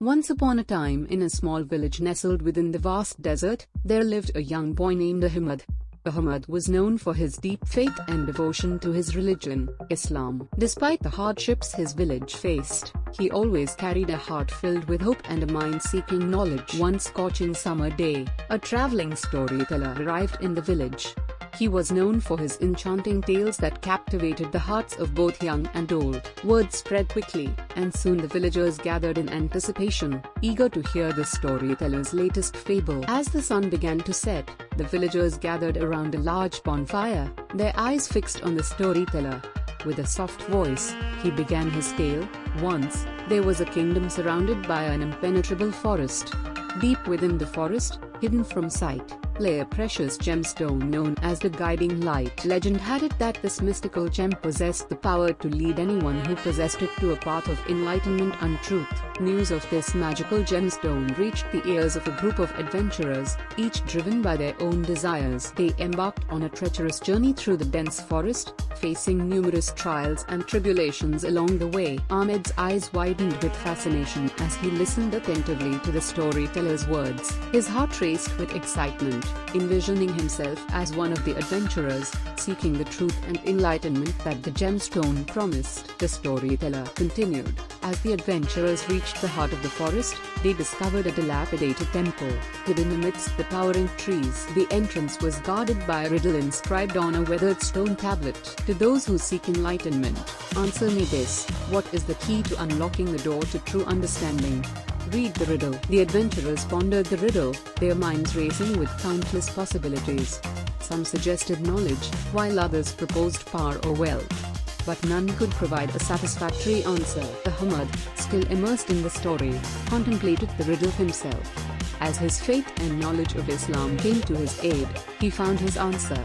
Once upon a time, in a small village nestled within the vast desert, there lived a young boy named Ahmad. Ahmad was known for his deep faith and devotion to his religion, Islam. Despite the hardships his village faced, he always carried a heart filled with hope and a mind seeking knowledge. One scorching summer day, a traveling storyteller arrived in the village. He was known for his enchanting tales that captivated the hearts of both young and old. Word spread quickly, and soon the villagers gathered in anticipation, eager to hear the storyteller's latest fable. As the sun began to set, the villagers gathered around a large bonfire, their eyes fixed on the storyteller. With a soft voice, he began his tale. Once, there was a kingdom surrounded by an impenetrable forest. Deep within the forest, hidden from sight, lay a precious gemstone known as the Guiding Light. Legend had it that this mystical gem possessed the power to lead anyone who possessed it to a path of enlightenment and truth. News of this magical gemstone reached the ears of a group of adventurers, each driven by their own desires. They embarked on a treacherous journey through the dense forest, facing numerous trials and tribulations along the way. Ahmed's eyes widened with fascination as he listened attentively to the storyteller's words. His heart raced with excitement, envisioning himself as one of the adventurers, seeking the truth and enlightenment that the gemstone promised. The storyteller continued. As the adventurers reached the heart of the forest, they discovered a dilapidated temple, hidden amidst the towering trees. The entrance was guarded by a riddle inscribed on a weathered stone tablet. To those who seek enlightenment, answer me this: what is the key to unlocking the door to true understanding? Read the riddle. The adventurers pondered the riddle, their minds racing with countless possibilities. Some suggested knowledge, while others proposed power or wealth. But none could provide a satisfactory answer. Ahmad, still immersed in the story, contemplated the riddle himself. As his faith and knowledge of Islam came to his aid, he found his answer.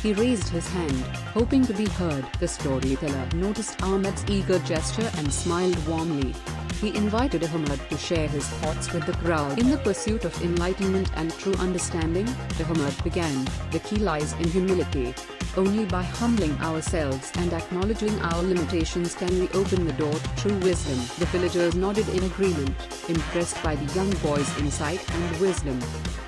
He raised his hand, hoping to be heard. The storyteller noticed Ahmad's eager gesture and smiled warmly. He invited Ahmad to share his thoughts with the crowd. In the pursuit of enlightenment and true understanding, Ahmad began, the key lies in humility. Only by humbling ourselves and acknowledging our limitations can we open the door to true wisdom. The villagers nodded in agreement, impressed by the young boy's insight and wisdom.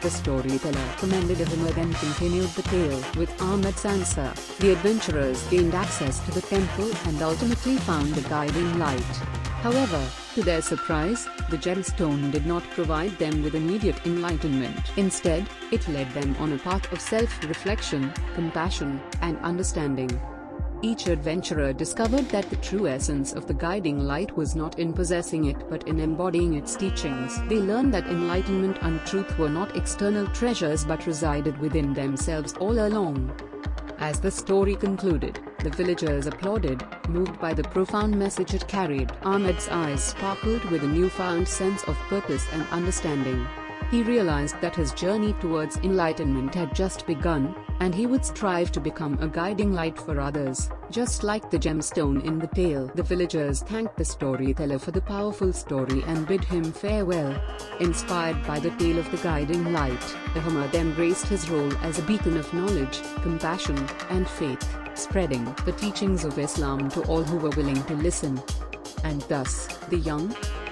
The storyteller commended Ahmad and continued the tale. With Ahmad's answer, the adventurers gained access to the temple and ultimately found the guiding light. However, to their surprise, the gemstone did not provide them with immediate enlightenment. Instead, it led them on a path of self-reflection, compassion, and understanding. Each adventurer discovered that the true essence of the guiding light was not in possessing it but in embodying its teachings. They learned that enlightenment and truth were not external treasures but resided within themselves all along. As the story concluded, the villagers applauded, moved by the profound message it carried. Ahmed's eyes sparkled with a newfound sense of purpose and understanding. He realized that his journey towards enlightenment had just begun, and he would strive to become a guiding light for others, just like the gemstone in the tale. The villagers thanked the storyteller for the powerful story and bid him farewell. Inspired by the tale of the guiding light, Ahmad embraced his role as a beacon of knowledge, compassion, and faith, spreading the teachings of Islam to all who were willing to listen. And thus, the young,